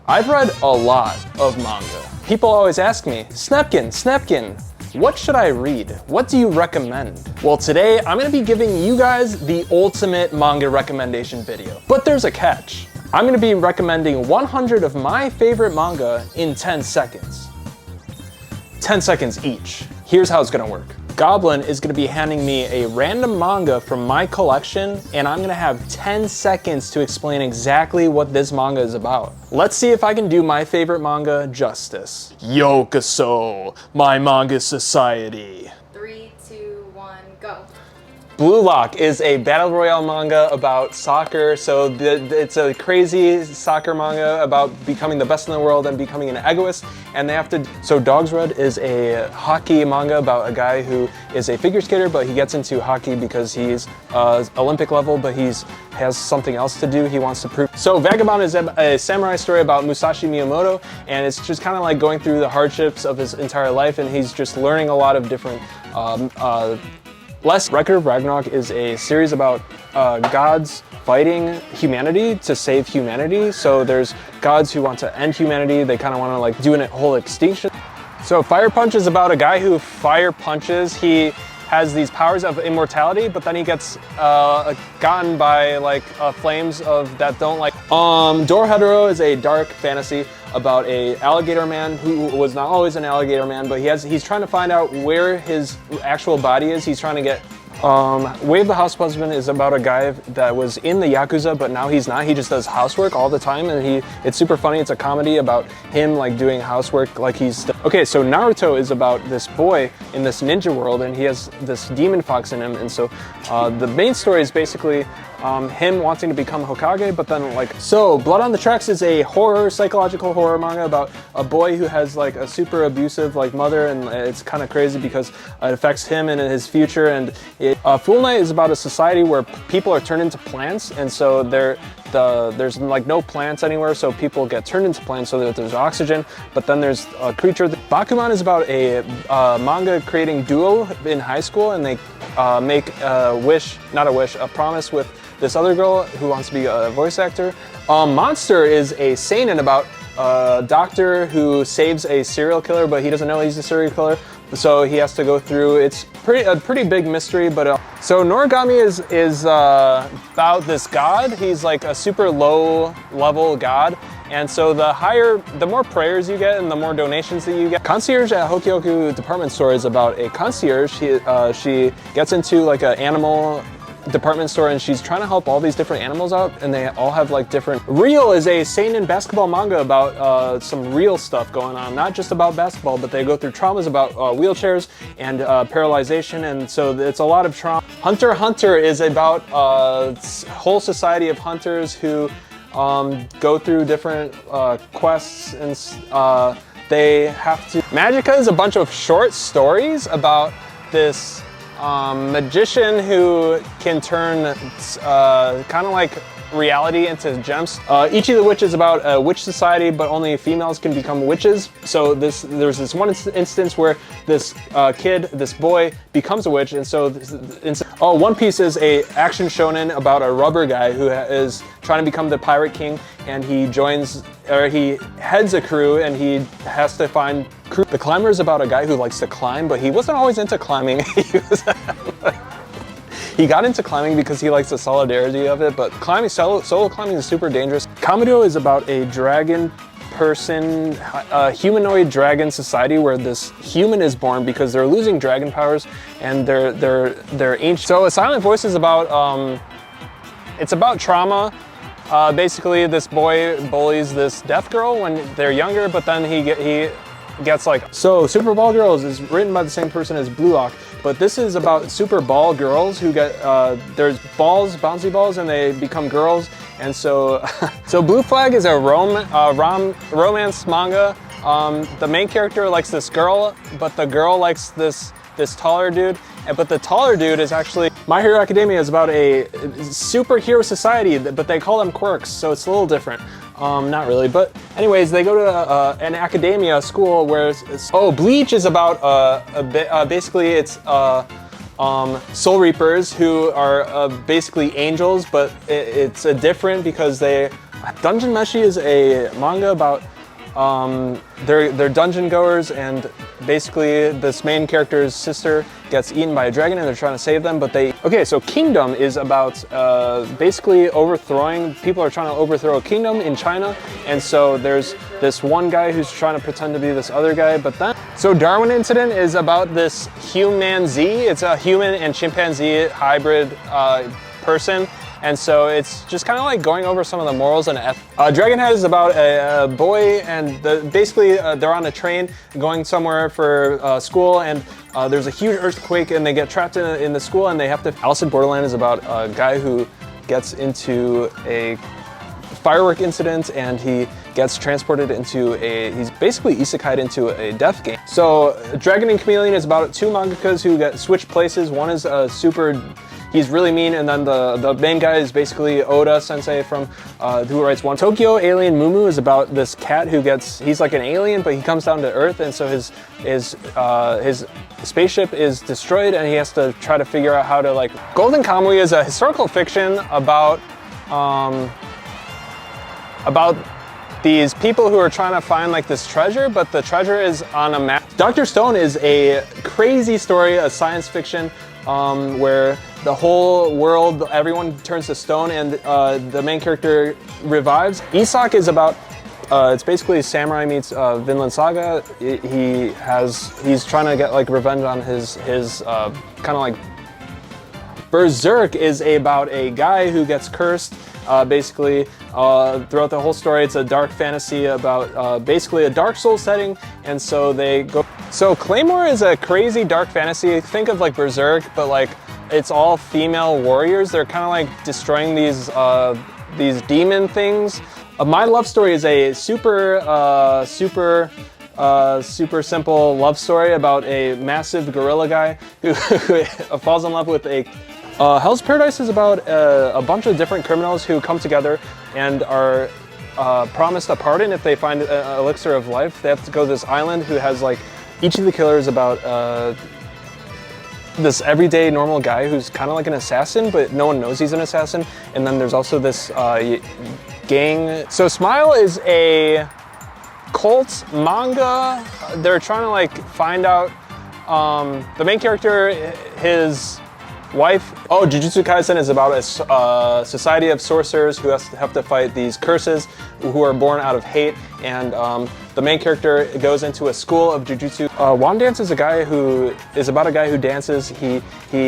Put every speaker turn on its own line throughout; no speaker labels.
I've read a lot of manga. People always ask me, Snepkin, what should I read? What do you recommend? Well, today I'm gonna be giving you guys the ultimate manga recommendation video. But there's a catch. I'm gonna be recommending 100 of my favorite manga in 10 seconds. 10 seconds each. Here's how it's gonna work. Goblin is gonna be handing me a random manga from my collection, and I'm gonna have 10 seconds to explain exactly what this manga is about. Let's see if I can do my favorite manga justice. Yokoso, my manga society.
3, 2, 1, go.
Blue Lock is a battle royale manga about soccer, so it's a crazy soccer manga about becoming the best in the world and becoming an egoist, and they have to. So Dog's Red is a hockey manga about a guy who is a figure skater, but he gets into hockey because he's Olympic level, but has something else to do. He wants to prove. So Vagabond is a samurai story about Musashi Miyamoto, and it's just kind of like going through the hardships of his entire life, and he's just learning a lot of different Record of Ragnarok is a series about gods fighting humanity to save humanity. So there's gods who want to end humanity. They kind of want to like do a whole extinction. So Fire Punch is about a guy who fire punches. He has these powers of immortality, but then he gets gotten by like flames that don't like. Dorohedoro is a dark fantasy about a alligator man who was not always an alligator man, but he's trying to find out where his actual body is. He's trying to get. Way of the House Husband is about a guy that was in the Yakuza, but now he's not. He just does housework all the time, and it's super funny. It's a comedy about him like doing housework like he's... Okay, so Naruto is about this boy in this ninja world, and he has this demon fox in him, and so the main story is basically him wanting to become Hokage, but then like... So Blood on the Tracks is a psychological horror manga about a boy who has like a super abusive like mother, and it's kind of crazy because it affects him and his future. And Fool Knight is about a society where people are turned into plants, and so there's like no plants anywhere, so people get turned into plants so that there's oxygen, but then there's a creature. Bakuman is about a manga creating duo in high school, and they make a promise with this other girl who wants to be a voice actor. Monster is a seinen about a doctor who saves a serial killer, but he doesn't know he's a serial killer, so he has to go through. It's a pretty big mystery, but so Noragami is about this god. He's like a super low level god, and so the more prayers you get and the more donations that you get. Concierge at Hokyoku department store is about a concierge. She gets into like an animal department store, and she's trying to help all these different animals out, and they all have like different. Real is a seinen basketball manga about some real stuff going on, not just about basketball, but they go through traumas about wheelchairs and paralyzation, and so it's a lot of trauma. Hunter x Hunter is about a whole society of hunters who go through different quests, and they have to. Magica is a bunch of short stories about this magician who can turn kind of like reality into gems. Ichi the Witch is about a witch society, but only females can become witches. So there's this one instance where this this boy becomes a witch, and so One Piece is a action shonen about a rubber guy who is trying to become the pirate king, and he heads a crew, and he has to find crew. The Climber is about a guy who likes to climb, but he wasn't always into climbing. He got into climbing because he likes the solidarity of it, but solo climbing is super dangerous. Kamado is about a dragon person, a humanoid dragon society where this human is born because they're losing dragon powers, and they're ancient. So A Silent Voice is about it's about trauma. Basically, this boy bullies this deaf girl when they're younger, but then he gets like. So Super Ball Girls is written by the same person as Blue Lock, but this is about super ball girls who get there's bouncy balls, and they become girls, and so so Blue Flag is a romance manga. The main character likes this girl, but the girl likes this taller dude, but the taller dude is actually. My Hero Academia is about a superhero society, but they call them quirks, so it's a little different. Not really, but anyways, they go to an academia school where Bleach is about basically it's Soul Reapers who are basically angels, but it's different because they Dungeon Meshi is a manga about they're dungeon goers, and basically this main character's sister gets eaten by a dragon and they're trying to save them, but okay, so Kingdom is about basically overthrowing, people are trying to overthrow a kingdom in China, and so there's this one guy who's trying to pretend to be this other guy, but then, so Darwin Incident is about this humanzee, it's a human and chimpanzee hybrid person. And so it's just kind of like going over some of the morals and Dragon Head is about a boy, and basically they're on a train going somewhere for school, and there's a huge earthquake and they get trapped in the school and they have to. Alice in Borderland is about a guy who gets into a firework incident and he gets transported into he's basically isekai'd into a death game. So Dragon and Chameleon is about two mangakas who get switched places. One is he's really mean, and then the main guy is basically Oda Sensei from who writes one. Tokyo Alien Mumu is about this cat who he's like an alien, but he comes down to Earth, and so his spaceship is destroyed, and he has to try to figure out how to like. Golden Kamuy is a historical fiction about these people who are trying to find like this treasure, but the treasure is on a map. Dr. Stone is a crazy story, a science fiction where the whole world, everyone turns to stone, and the main character revives. Isak is about, it's basically Samurai meets Vinland Saga. He's trying to get like revenge on his kind of like. Berserk is about a guy who gets cursed. Basically, throughout the whole story, it's a dark fantasy about basically a Dark Souls setting, and so they go. So Claymore is a crazy dark fantasy. Think of like Berserk, but like it's all female warriors. They're kind of like destroying these demon things. My Love Story is a super simple love story about a massive gorilla guy who falls in love with a. Hell's Paradise is about a bunch of different criminals who come together and are promised a pardon if they find an elixir of life. They have to go to this island who has like, each of the killers about this everyday normal guy who's kind of like an assassin, but no one knows he's an assassin. And then there's also this gang. So Smile is a cult manga. They're trying to like find out the main character, his wife. Oh, Jujutsu Kaisen is about a society of sorcerers who have to fight these curses who are born out of hate, and the main character goes into a school of Jujutsu. Wand Dance is about a guy who dances. He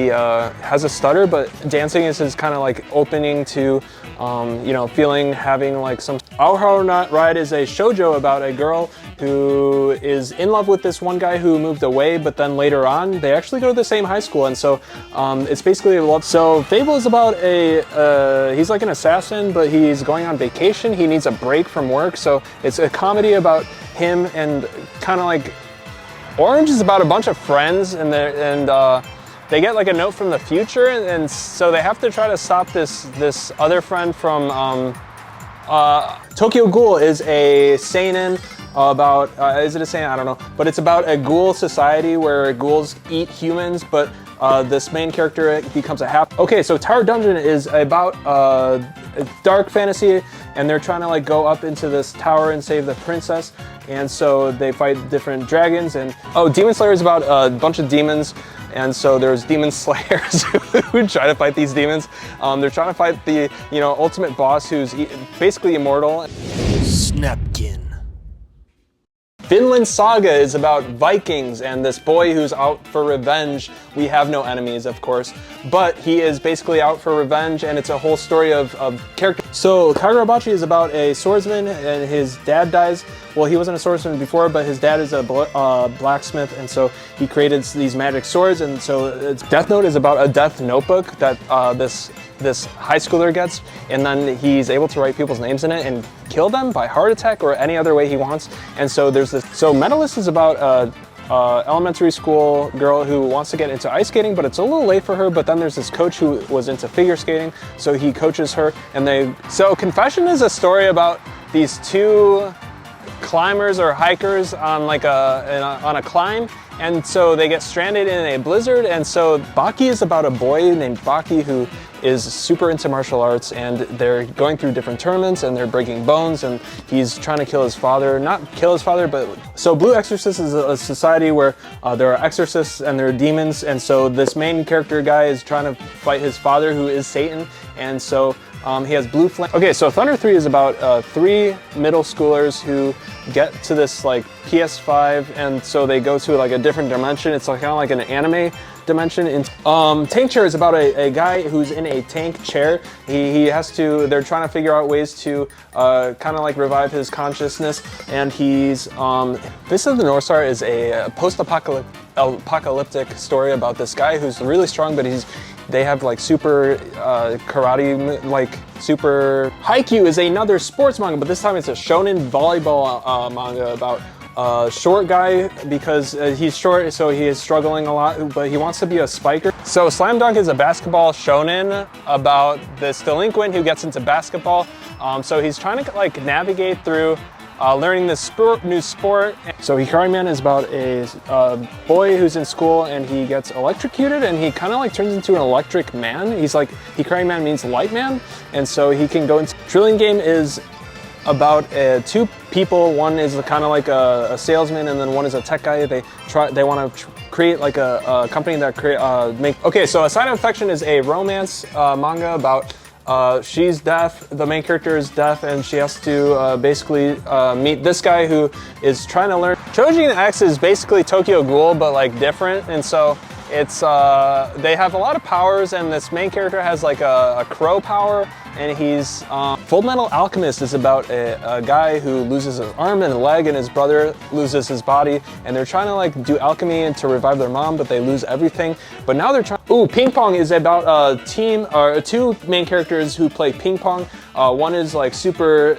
has a stutter, but dancing is his kind of like opening to having like some. Our Not Ride is a shoujo about a girl who is in love with this one guy who moved away, but then later on they actually go to the same high school, and so it's basically a love. So Fable is about he's like an assassin, but he's going on vacation. He needs a break from work, so it's a comedy about him, and kind of like Orange is about a bunch of friends, and they get like a note from the future, and so they have to try to stop this other friend from. Tokyo Ghoul is a seinen about, is it a seinen? I don't know, but it's about a ghoul society where ghouls eat humans, but this main character becomes a half. Okay, so Tower Dungeon is about a dark fantasy, and they're trying to like go up into this tower and save the princess, and so they fight different dragons. And Demon Slayer is about a bunch of demons, and so there's demon slayers who try to fight these demons. They're trying to fight the ultimate boss who's basically immortal. Snapkin. Vinland Saga is about Vikings and this boy who's out for revenge. We have no enemies, of course, but he is basically out for revenge, and it's a whole story of character. So Kagurabachi is about a swordsman, and his dad dies. Well, he wasn't a swordsman before, but his dad is a blacksmith, and so he created these magic swords. And so Death Note is about a death notebook that this high schooler gets, and then he's able to write people's names in it and kill them by heart attack or any other way he wants. And so there's this. So Medalist is about elementary school girl who wants to get into ice skating, but it's a little late for her. But then there's this coach who was into figure skating, so he coaches her, and so Confession is a story about these two climbers or hikers on like on a climb, and so they get stranded in a blizzard. And so Baki is about a boy named Baki who is super into martial arts, and they're going through different tournaments and they're breaking bones, and he's trying to kill his father. Not kill his father, but so Blue Exorcist is a society where there are exorcists and there are demons, and so this main character guy is trying to fight his father who is Satan, and so he has blue flame. Okay, so Thunder 3 is about 3 middle schoolers who get to this like PS5, and so they go to like a different dimension. It's like kind of like an anime dimension. Tank Chair is about a guy who's in a tank chair. He has to, they're trying to figure out ways to kind of like revive his consciousness, and he's, This of the North Star is a post-apocalyptic story about this guy who's really strong, but they have like super karate, like super... Haikyuu is another sports manga, but this time it's a shonen volleyball manga about short guy, because he's short, so he is struggling a lot, but he wants to be a spiker. So Slam Dunk is a basketball shonen about this delinquent who gets into basketball. So he's trying to like navigate through learning this new sport. So Hikari Man is about a boy who's in school and he gets electrocuted, and he kind of like turns into an electric man. He's like, Hikari Man means light man, and so he can go into... Trillion Game is about 2 people. One is kind of like a salesman, and then one is a tech guy. They want to create like a company that make... Okay, so A Sign of Affection is a romance manga about she's deaf, the main character is deaf, and she has to basically meet this guy who is trying to learn. Chojin X is basically Tokyo Ghoul, but like different, and so it's they have a lot of powers, and this main character has like a crow power, and he's... Full Metal Alchemist is about a guy who loses his arm and a leg, and his brother loses his body, and they're trying to like do alchemy and to revive their mom, but they lose everything. But now they're trying... Ooh, Ping Pong is about a team, or 2 main characters who play ping pong. One is like super,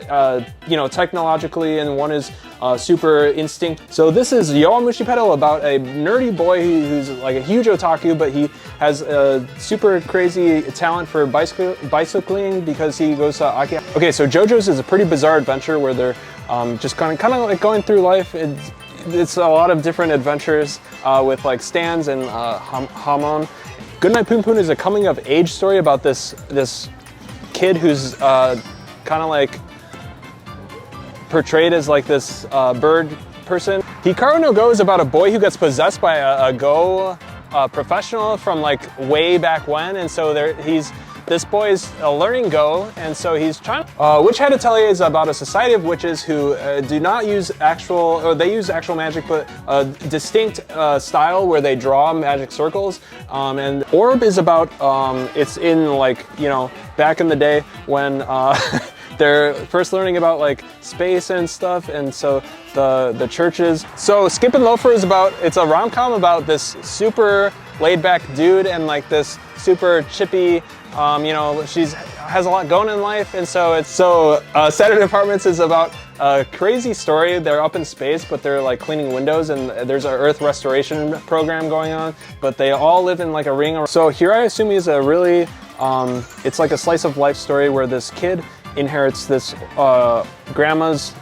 you know, technologically, and one is super instinct. So this is Yowamushi Pedal, about a nerdy boy who's like a huge otaku, but he has a super crazy talent for bicycling because he goes to Aki. Okay, so JoJo's is a pretty bizarre adventure where they're just kind of like going through life. It's a lot of different adventures with like stands and Hamon. Goodnight Poon Poon is a coming of age story about this kid who's kind of like portrayed as like this bird person. Hikaru no Go is about a boy who gets possessed by a Go professional from like way back when, and so this boy is learning Go, and so he's trying... Witch Head Atelier is about a society of witches who do not use they use actual magic, but a distinct style where they draw magic circles. And Orb is about, it's in like, you know, back in the day when they're first learning about like space and stuff, and so the churches. So Skip and Loafer is it's a rom-com about this super laid-back dude and like this super chippy, you know, has a lot going in life, and so it's Saturday Apartments is about a crazy story. They're up in space, but they're like cleaning windows, and there's an Earth restoration program going on, but they all live in like a ring. So Hirai Asumi is a really, it's like a slice of life story where this kid inherits this grandma's...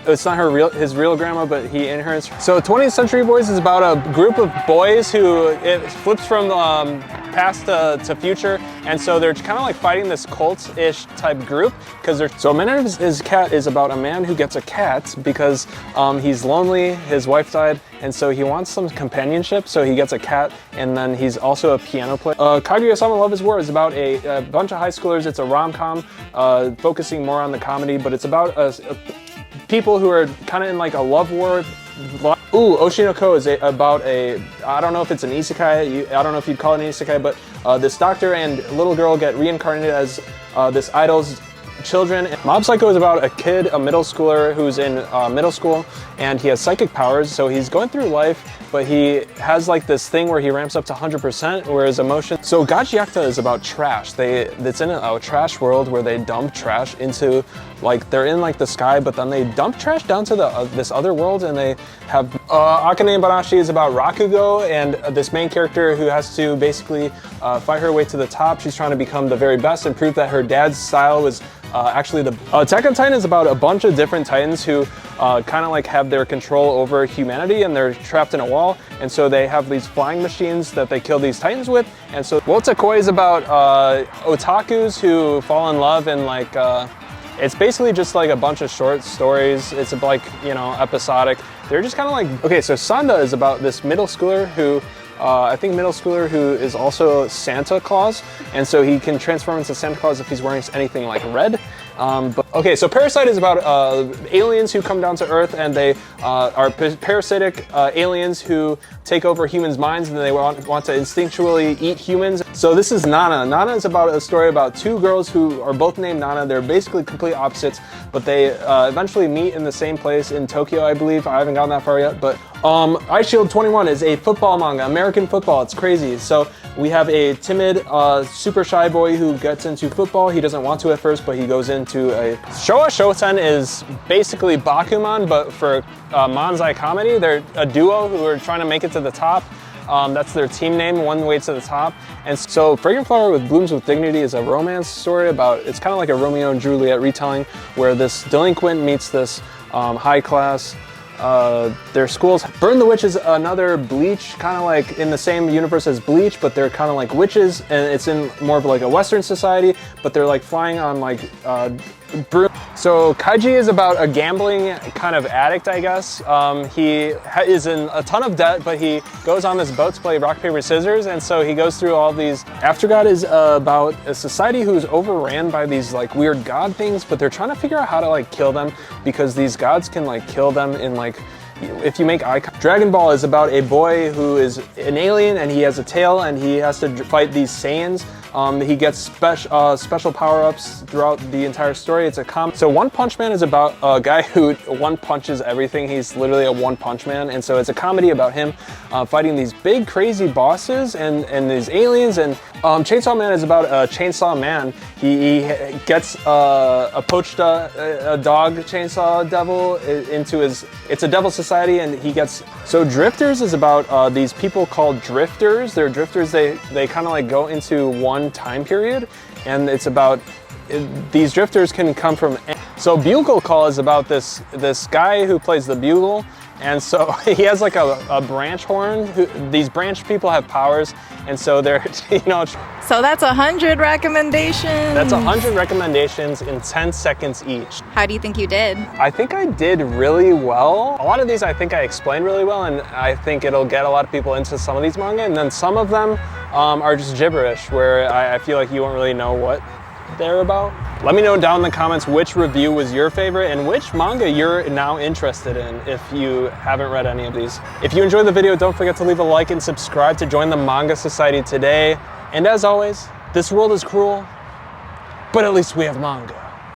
It's not his real grandma, but he inherits. So 20th Century Boys is about a group of boys who it flips from past to future, and so they're kind of like fighting this cult-ish type group because they're... So Man of His Cat is about a man who gets a cat because he's lonely, his wife died, and so he wants some companionship, so he gets a cat, and then he's also a piano player. Kaguya-sama Love is War is about a bunch of high schoolers. It's a rom-com focusing more on the comedy, but it's about people who are kind of in like a love war. Ooh, Oshinoko is about I don't know if it's an isekai, I don't know if you'd call it an isekai, but this doctor and little girl get reincarnated as this idol's children. Mob Psycho is about a kid, a middle schooler who's in middle school, and he has psychic powers, so he's going through life, but he has like this thing where he ramps up to 100%, where his emotion... So Gachiakta is about trash. It's in a trash world where they dump trash into, like, they're in like the sky, but then they dump trash down to this other world, and they have... Akane Banashi is about Rakugo, and this main character who has to basically fight her way to the top. She's trying to become the very best and prove that her dad's style was Actually, the Attack on Titan is about a bunch of different Titans who kind of like have their control over humanity, and they're trapped in a wall, and so they have these flying machines that they kill these Titans with. And so Wotakoi is about otakus who fall in love, and like it's basically just like a bunch of short stories. It's like, you know, episodic. They're just kind of like, okay, so Sanda is about this middle schooler who who is also Santa Claus, and so he can transform into Santa Claus if he's wearing anything like red. Okay, so Parasite is about aliens who come down to Earth, and they are parasitic aliens who take over humans' minds, and they want to instinctually eat humans. So this is Nana. Nana is about a story about two girls who are both named Nana. They're basically complete opposites, but they eventually meet in the same place in Tokyo, I believe. I haven't gotten that far yet, but Ice Shield 21 is a football manga, American football. It's crazy. So we have a timid, super shy boy who gets into football. He doesn't want to at first, but he goes into a... Showa Shoten is basically Bakuman, but for manzai comedy. They're a duo who are trying to make it to the top. That's their team name, One Way to the Top. And so Fragrant Flower with Blooms with Dignity is a romance story about, it's kind of like a Romeo and Juliet retelling, where this delinquent meets this high class. Their schools. Burn the Witch is another Bleach, kind of like in the same universe as Bleach, but they're kind of like witches, and it's in more of like a Western society, but they're like flying on like broom. So Kaiji is about a gambling kind of addict, I guess. He is in a ton of debt, but he goes on this boat to play rock, paper, scissors, and so he goes through all these. Aftergod is about a society who's overran by these like weird god things, but they're trying to figure out how to like kill them, because these gods can like kill them in like, if you make eye contact. Dragon Ball is about a boy who is an alien, and he has a tail, and he has to fight these Saiyans. He gets special power-ups throughout the entire story. It's a So One Punch Man is about a guy who one punches everything. He's literally a one punch man, and so it's a comedy about him fighting these big crazy bosses and these aliens. And Chainsaw Man is about a chainsaw man. He gets a poached a dog chainsaw devil into his. It's a devil society, and he gets. So Drifters is about these people called drifters. They're drifters. They kind of like go into one time period, and it's about these drifters can come from. So Bugle Call is about this guy who plays the bugle, and so he has like a branch horn. These branch people have powers, and so they're, you know.
So that's 100 recommendations.
That's 100 recommendations in 10 seconds each.
How do you think you did?
I think I did really well. A lot of these I think I explained really well, and I think it'll get a lot of people into some of these manga, and then some of them are just gibberish, where I feel like you won't really know what they're about. Let me know down in the comments which review was your favorite and which manga you're now interested in if you haven't read any of these. If you enjoyed the video, don't forget to leave a like and subscribe to join the Manga Society today. And as always, this world is cruel, but at least we have manga.